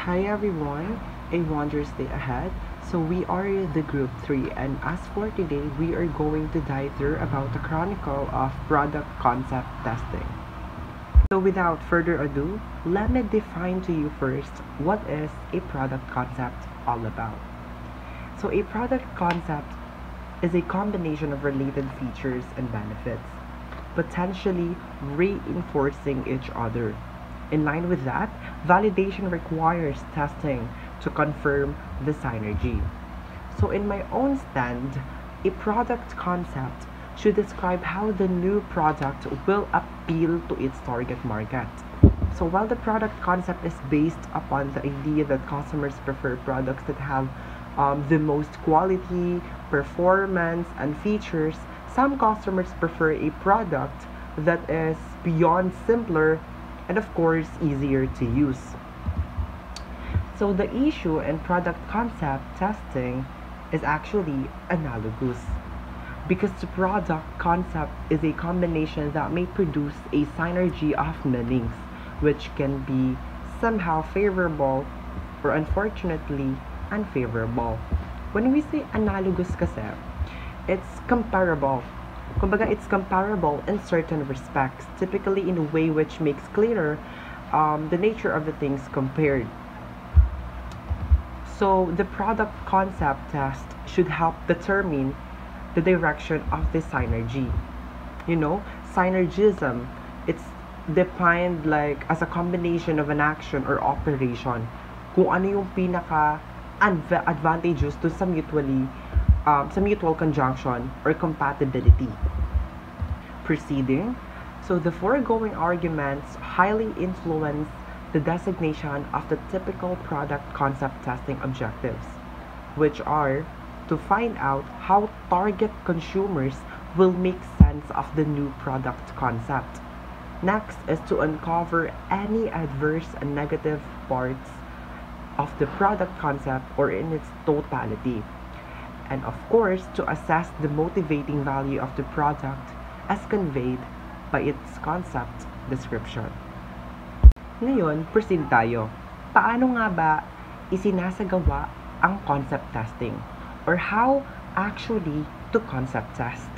Hi everyone, a wondrous day ahead. So we are the group 3 and as for today, we are going to dive through about the chronicle of product concept testing. So without further ado, let me define to you first what is a product concept all about. So a product concept is a combination of related features and benefits, potentially reinforcing each other. In line with that, validation requires testing to confirm the synergy. So, in my own stand, a product concept should describe how the new product will appeal to its target market. So, while the product concept is based upon the idea that customers prefer products that have the most quality, performance, and features, some customers prefer a product that is beyond simpler and of course easier to use. So the issue in product concept testing is actually analogous because the product concept is a combination that may produce a synergy of meanings which can be somehow favorable or unfortunately unfavorable. When we say analogous kasi, it's comparable. Kumbaga, it's comparable in certain respects, typically in a way which makes clearer the nature of the things compared. So, the product concept test should help determine the direction of the synergy. Synergism, it's defined like as a combination of an action or operation. Kung ano yung pinaka advantageous to sa mutual conjunction or compatibility. Proceeding, so the foregoing arguments highly influence the designation of the typical product concept testing objectives, which are to find out how target consumers will make sense of the new product concept. Next is to uncover any adverse and negative parts of the product concept or in its totality. And of course, to assess the motivating value of the product as conveyed by its concept description. Ngayon, proceed tayo. Paano nga ba isinasagawa ang concept testing? Or how actually to concept test?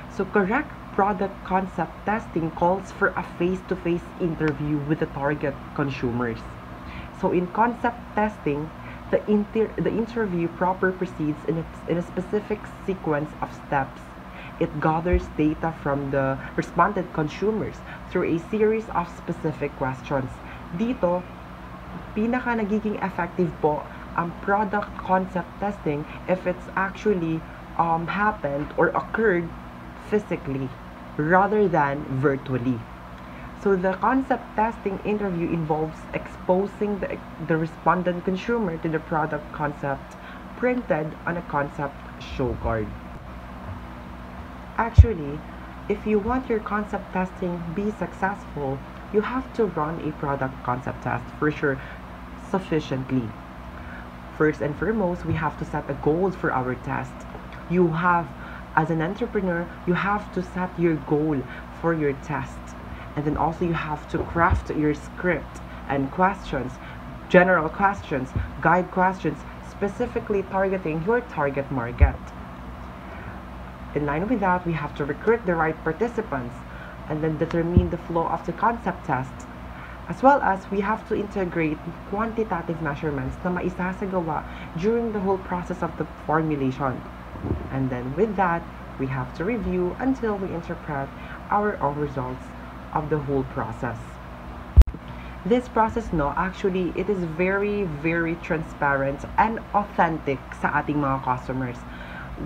So, correct product concept testing calls for a face-to-face interview with the target consumers. So, in concept testing, the interview proper proceeds in a specific sequence of steps. It gathers data from the respondent consumers through a series of specific questions. Dito, pinaka nagiging effective po ang product concept testing if it's actually happened or occurred physically rather than virtually. So the concept testing interview involves exposing the respondent consumer to the product concept printed on a concept show card. Actually, if you want your concept testing be successful, you have to run a product concept test for sure sufficiently. First and foremost, we have to set a goal for our test. As an entrepreneur, you have to set your goal for your test. And then also you have to craft your script and questions, general questions, guide questions, specifically targeting your target market. In line with that, we have to recruit the right participants and then determine the flow of the concept test. As well as we have to integrate quantitative measurements na maisasagawa during the whole process of the formulation. And then with that, we have to review until we interpret our own results of the whole process. This process, actually, it is very, very transparent and authentic sa ating mga customers.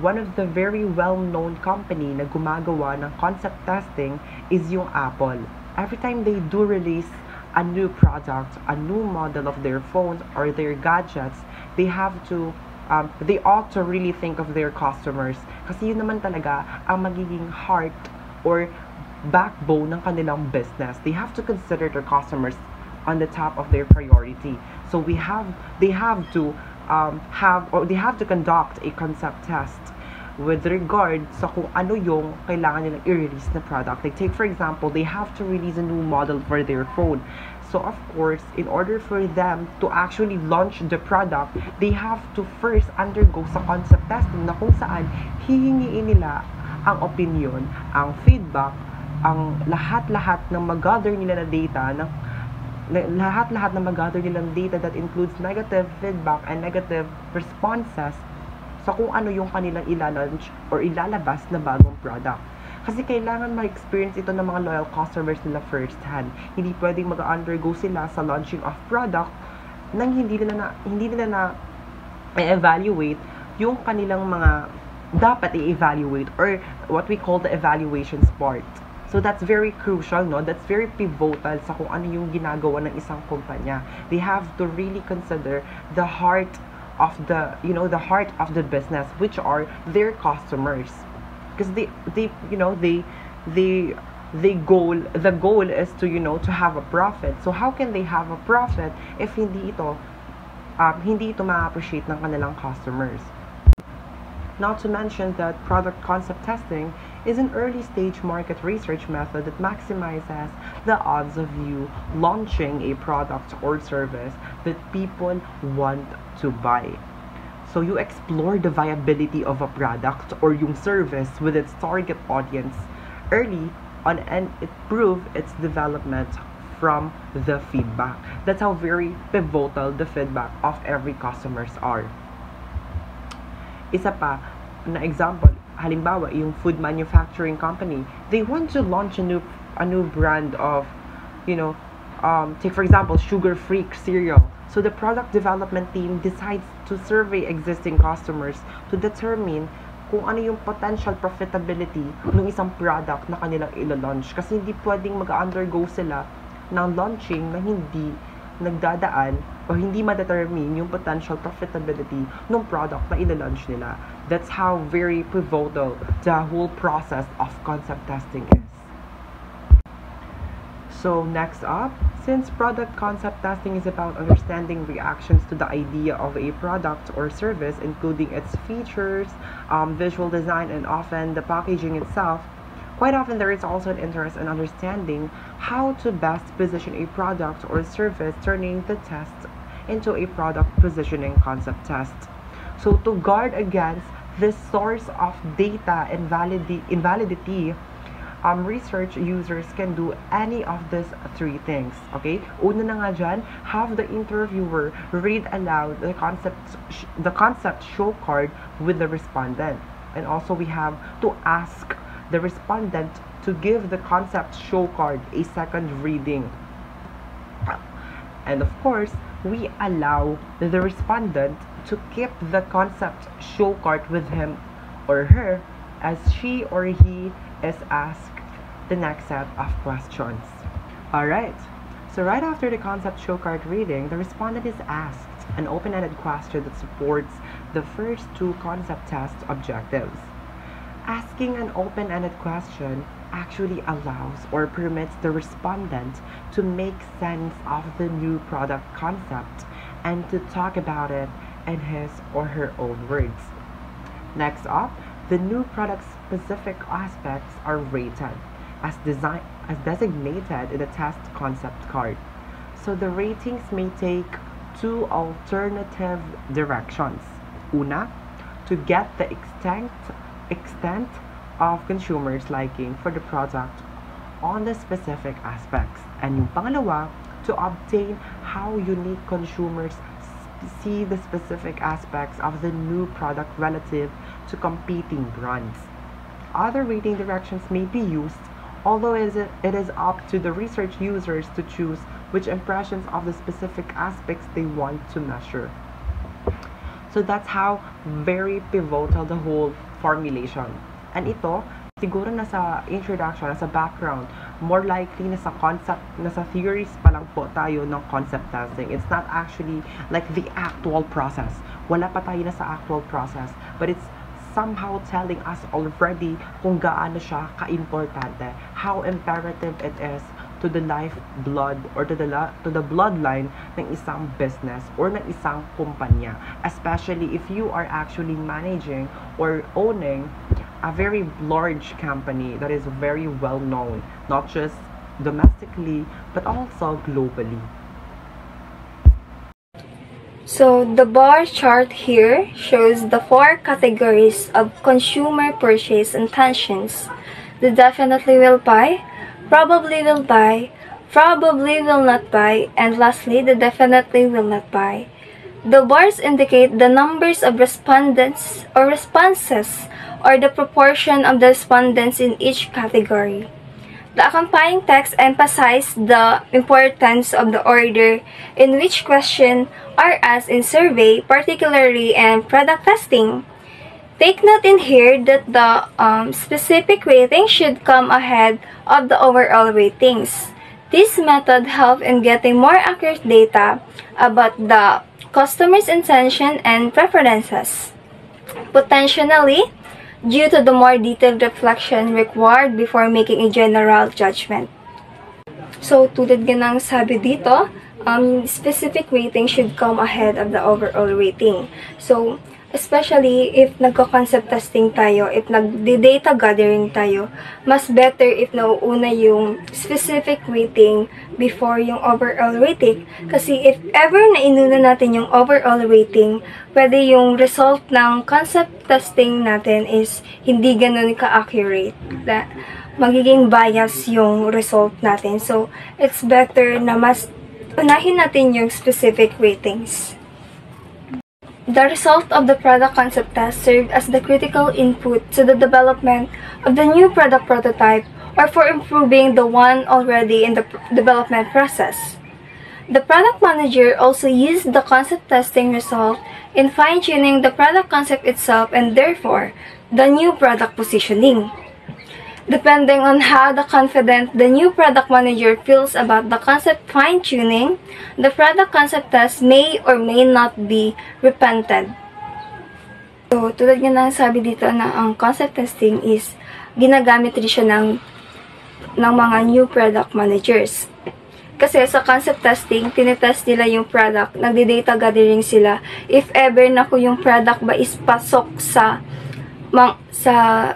One of the very well-known company na gumagawa ng concept testing is yung Apple. Every time they do release a new product, a new model of their phones or their gadgets, they ought to really think of their customers. Kasi yun naman talaga ang magiging heart or backbone ng kanilang business. They have to consider their customers on the top of their priority. So they have to conduct a concept test with regard sa kung ano yung kailangan nilang i-release na product. Like take for example, they have to release a new model for their phone. So of course, in order for them to actually launch the product, they have to first undergo sa concept testing na kung saan hihingiin nila ang opinion, ang feedback, ang lahat-lahat ng mag-gather nila na data, lahat-lahat na mag-gather nilang data that includes negative feedback and negative responses sa kung ano yung kanilang ilalunch or ilalabas na bagong product. Kasi kailangan ma-experience ito ng mga loyal customers nila first hand. Hindi pwedeng mag-undergo sila sa launching of product nang hindi nila na i-evaluate yung kanilang mga dapat i-evaluate or what we call the evaluations part. So that's very crucial, no? That's very pivotal sa kung ano yung ginagawa ng isang kumpanya. They have to really consider the heart of the, the heart of the business, which are their customers. Because the goal is to, to have a profit. So how can they have a profit if hindi ito ma-appreciate ng kanilang customers? Not to mention that product concept testing is an early stage market research method that maximizes the odds of you launching a product or service that people want to buy. So you explore the viability of a product or yung service with its target audience early on, and it proves its development from the feedback. That's how very pivotal the feedback of every customers are. Isa pa na example, halimbawa, yung food manufacturing company, they want to launch a new brand of, take for example, sugar-free cereal. So the product development team decides to survey existing customers to determine kung ano yung potential profitability ng isang product na kanilang ilo-launch. Kasi hindi pwedeng mag-undergo sila ng launching na hindi nagdadaan o hindi ma-determine yung potential profitability ng product na ilo-launch nila. That's how very pivotal the whole process of concept testing is. So next up, since product concept testing is about understanding reactions to the idea of a product or service, including its features, visual design, and often the packaging itself, quite often there is also an interest in understanding how to best position a product or service, turning the test into a product positioning concept test. So to guard against this source of data invalidity, research users can do any of these three things. Okay? Una na nga dyan, have the interviewer read aloud the concept show card with the respondent. And also we have to ask the respondent to give the concept show card a second reading. And of course, we allow the respondent to keep the concept show card with him or her as she or he is asked the next set of questions. Alright, so right after the concept show card reading, the respondent is asked an open-ended question that supports the first two concept test objectives. Asking an open-ended question actually allows or permits the respondent to make sense of the new product concept and to talk about it in his or her own words. Next up, the new product specific aspects are rated as designated in the test concept card. So the ratings may take two alternative directions. Una, to get the extent of consumers' liking for the product on the specific aspects. And yung pangalawa, to obtain how unique consumers see the specific aspects of the new product relative to competing brands. Other rating directions may be used, although it is up to the research users to choose which impressions of the specific aspects they want to measure. So that's how very pivotal the whole formulation. And ito, siguro nasa introduction, nasa background, more likely nasa concept, nasa theories pa lang po tayo ng concept testing. It's not actually like the actual process. Wala pa tayo nasa actual process. But it's somehow telling us already kung gaano siya ka-importante, how imperative it is to the lifeblood or to the bloodline ng isang business or ng isang kumpanya, especially if you are actually managing or owning a very large company that is very well known, not just domestically, but also globally. So the bar chart here shows the 4 categories of consumer purchase intentions: the definitely will buy, probably will buy, probably will not buy, and lastly, the definitely will not buy. The bars indicate the numbers of respondents or responses, or the proportion of the respondents in each category. The accompanying text emphasizes the importance of the order in which questions are asked in survey, particularly in product testing. Take note in here that the specific rating should come ahead of the overall ratings. This method helps in getting more accurate data about the customer's intention and preferences, potentially due to the more detailed reflection required before making a general judgment. So, tulad nga ng sabi dito, specific rating should come ahead of the overall rating. So, especially if nagko-concept testing tayo, if nagde-data gathering tayo, mas better if nauuna yung specific rating before yung overall rating. Kasi if ever na inuna natin yung overall rating, pwede yung result ng concept testing natin is hindi ganun ka-accurate. Magiging bias yung result natin. So, it's better na mas unahin natin yung specific ratings. The result of the product concept test served as the critical input to the development of the new product prototype or for improving the one already in the development process. The product manager also used the concept testing result in fine-tuning the product concept itself and therefore the new product positioning. Depending on how confident the new product manager feels about the concept fine-tuning, the product concept test may or may not be repented. So, tulad nga ng sabi dito na ang concept testing is ginagamit rin siya ng mga new product managers. Kasi sa concept testing, tinetest nila yung product, nagdi-data gathering sila. If ever na kung yung product ba is pasok sa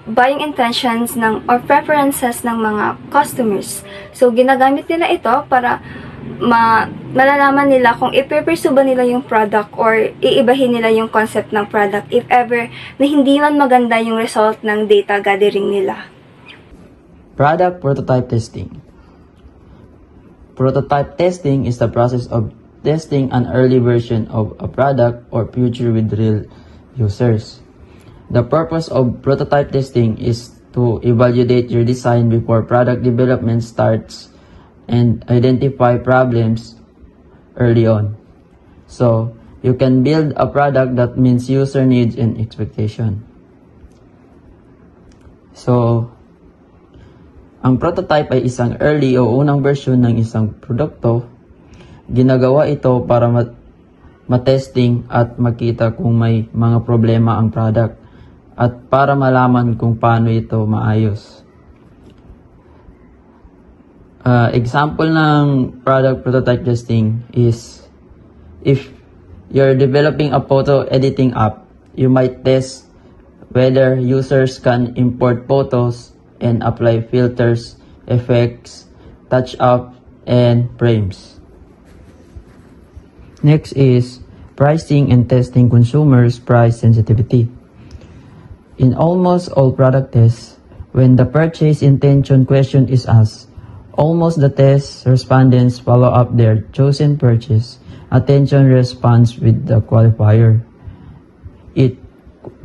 buying intentions or preferences ng mga customers. So, ginagamit nila ito para malalaman nila kung ipe-pursue ba nila yung product or iibahin nila yung concept ng product if ever na hindi man maganda yung result ng data gathering nila. Product prototype testing. Prototype testing is the process of testing an early version of a product or feature with real users. The purpose of prototype testing is to evaluate your design before product development starts and identify problems early on. So, you can build a product that meets user needs and expectation. So, ang prototype ay isang early o unang version ng isang produkto. Ginagawa ito para matesting at makita kung may mga problema ang product at para malaman kung paano ito maayos. Example ng product prototype testing is if you're developing a photo editing app, you might test whether users can import photos and apply filters, effects, touch-up, and frames. Next is pricing and testing consumers' price sensitivity. In almost all product tests, when the purchase intention question is asked, almost the test respondents follow up their chosen purchase attention response with the qualifier. It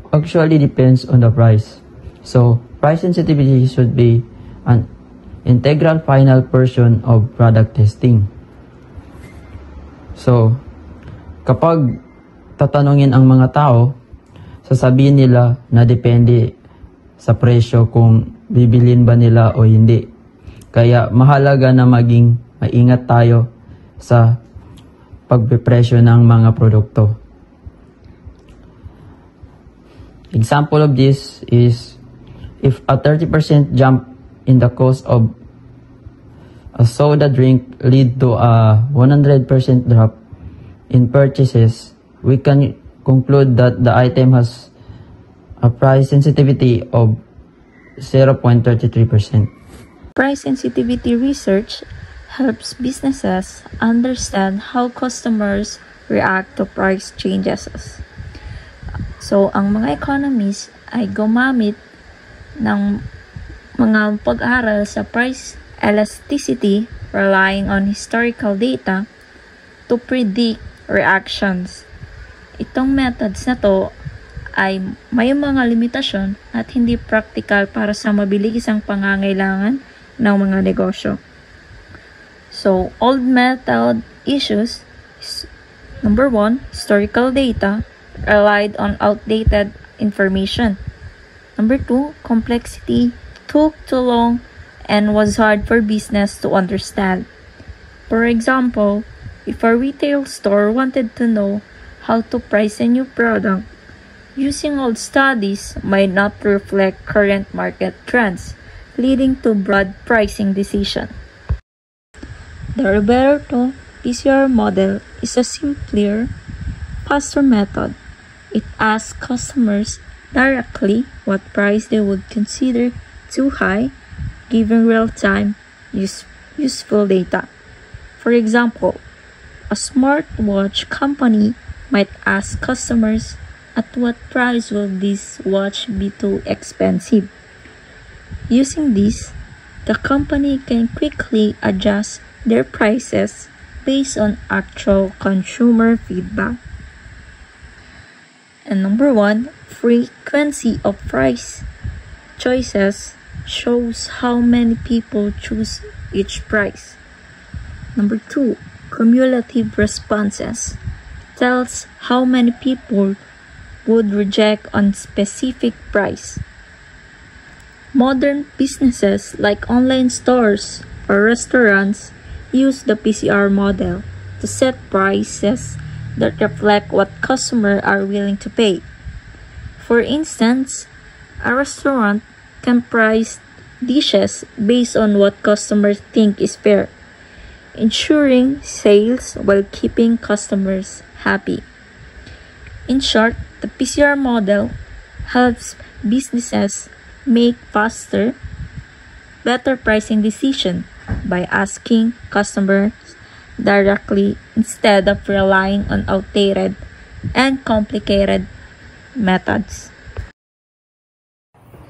actually depends on the price. So, price sensitivity should be an integral final portion of product testing. So, kapag tatanungin ang mga tao, sasabihin nila na depende sa presyo kung bibilin ba nila o hindi. Kaya mahalaga na maging maingat tayo sa pagpipresyo ng mga produkto. Example of this is if a 30% jump in the cost of a soda drink lead to a 100% drop in purchases, we can conclude that the item has a price sensitivity of 0.33%. Price sensitivity research helps businesses understand how customers react to price changes. So, ang mga economists ay gumamit ng mga pag-aaral sa price elasticity relying on historical data to predict reactions. Itong methods na to ay may mga limitasyon at hindi practical para sa mabilisang pangangailangan ng mga negosyo. So, old method issues is, number 1, historical data relied on outdated information. Number 2, complexity took too long and was hard for business to understand. For example, if a retail store wanted to know how to price a new product, using old studies might not reflect current market trends, leading to broad pricing decisions. The Roberto PCR model is a simpler, faster method. It asks customers directly what price they would consider too high, given real-time useful data. For example, a smartwatch company might ask customers, at what price will this watch be too expensive? Using this, the company can quickly adjust their prices based on actual consumer feedback. And number 1, frequency of price choices shows how many people choose each price. Number 2, cumulative responses tells how many people would reject on specific price. Modern businesses like online stores or restaurants use the PCR model to set prices that reflect what customers are willing to pay. For instance, a restaurant can price dishes based on what customers think is fair, ensuring sales while keeping customers happy. In short, the PCR model helps businesses make faster, better pricing decisions by asking customers directly instead of relying on outdated and complicated methods.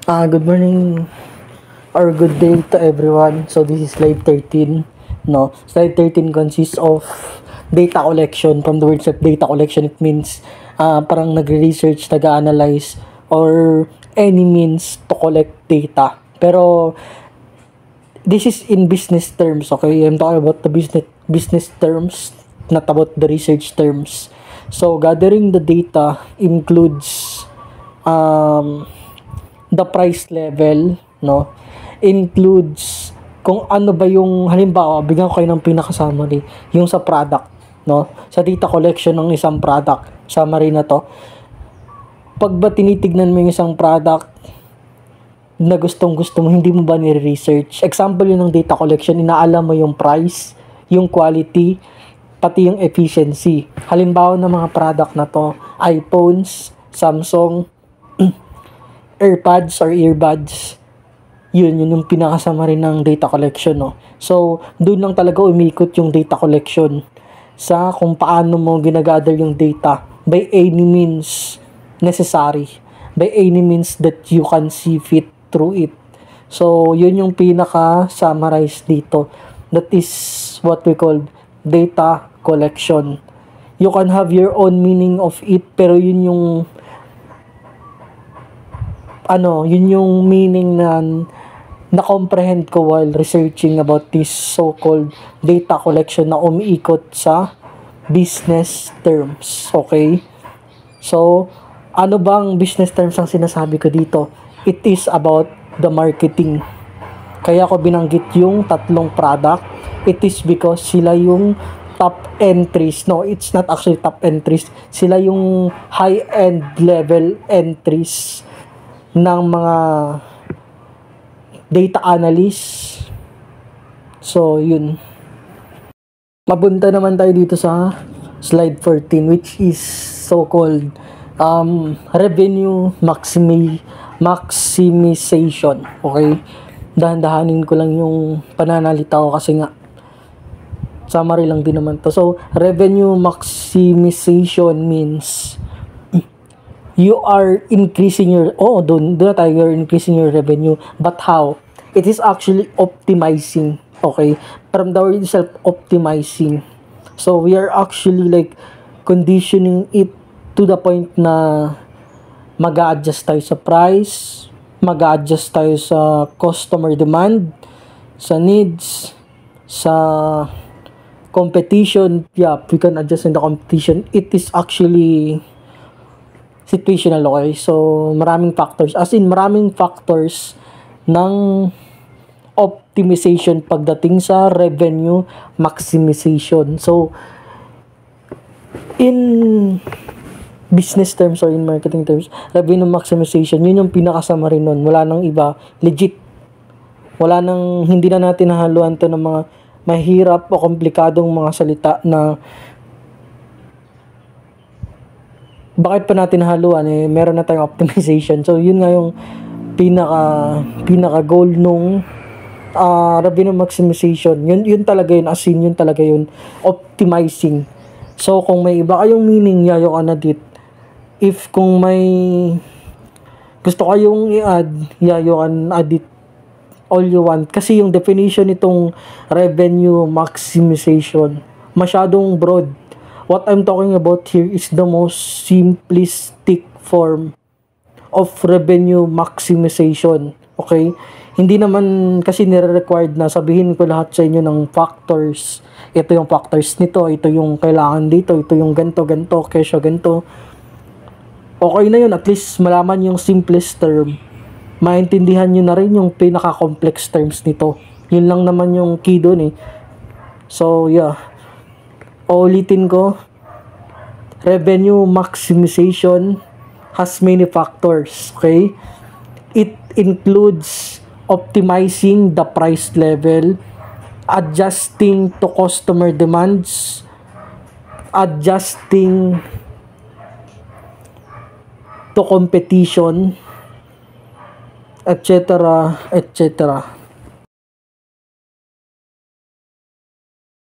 Good morning or good day to everyone. So this is slide 13. No, slide 13 consists of data collection. From the word of data collection, it means parang nagre-research, nag-analyze, or any means to collect data. Pero this is in business terms, okay? I'm talking about the business terms, not about the research terms. So, gathering the data includes the price level, no? Includes kung ano ba yung, halimbawa, bigyan ko kayo ng pinaka-summary, yung sa product, no? Sa data collection ng isang product, summary na to. Pag ba tinitignan mo yung isang product na gustong-gusto mo, hindi mo ba nire-research? Example yun ng data collection, inaalam mo yung price, yung quality, pati yung efficiency. Halimbawa ng mga product na to, iPhones, Samsung, AirPods or earbuds, yun yung pinakasama rin ng data collection, no? So, doon lang talaga umikot yung data collection sa kung paano mo ginagather yung data by any means necessary, by any means that you can see fit through it. So, yun yung pinaka-summarize dito. That is what we call data collection. You can have your own meaning of it, pero yun yung meaning na na-comprehend ko while researching about this so-called data collection na umiikot sa business terms. Okay? So, ano bang business terms ang sinasabi ko dito? It is about the marketing. Kaya ko binanggit yung tatlong product. It is because sila yung top entries. No, it's not actually top entries. Sila yung high-end level entries ng mga data analysts. So, yun. Mapunta naman tayo dito sa slide 14, which is so-called revenue maximization. Okay? dahan-dahanin ko lang yung pananalita ko kasi nga summary lang din naman to. So, revenue maximization means you are increasing your, doon tayo, you're increasing your revenue. But how? It is actually optimizing. Okay? From the word itself, optimizing. So, we are actually like conditioning it to the point na mag-a-adjust tayo sa price, mag-a-adjust tayo sa customer demand, sa needs, sa competition. Yeah, we can adjust in the competition. It is actually situational, okay? So, maraming factors. As in, maraming factors ng optimization pagdating sa revenue maximization. So, in business terms or in marketing terms, revenue maximization, yun yung pinakasama rin nun. Wala nang iba. Legit. Wala nang, hindi na natin nahaluan to ng mga mahirap o komplikadong mga salita na bakit pa natin haluan, meron na tayong optimization. So, yun nga yung pinaka goal nung revenue maximization. Yun talaga yun, as in, yun talaga yun, optimizing. So, kung may iba kayong meaning, yayo ka na dit. If kung may gusto kayong i-add, yayo ka na add it all you want. Kasi yung definition nitong revenue maximization, masyadong broad. What I'm talking about here is the most simplistic form of revenue maximization. Okay? Hindi naman kasi nire-required na sabihin ko lahat sa inyo ng factors. Ito yung factors nito, ito yung kailangan dito, ito yung ganto, kesyo ganto. Okay na yun, at least malaman yung simplest term. Maintindihan nyo na rin yung pinaka-complex terms nito. Yun lang naman yung key doon eh. So, yeah. Uulitin ko, revenue maximization has many factors, okay? It includes optimizing the price level, adjusting to customer demands, adjusting to competition, etc., etc.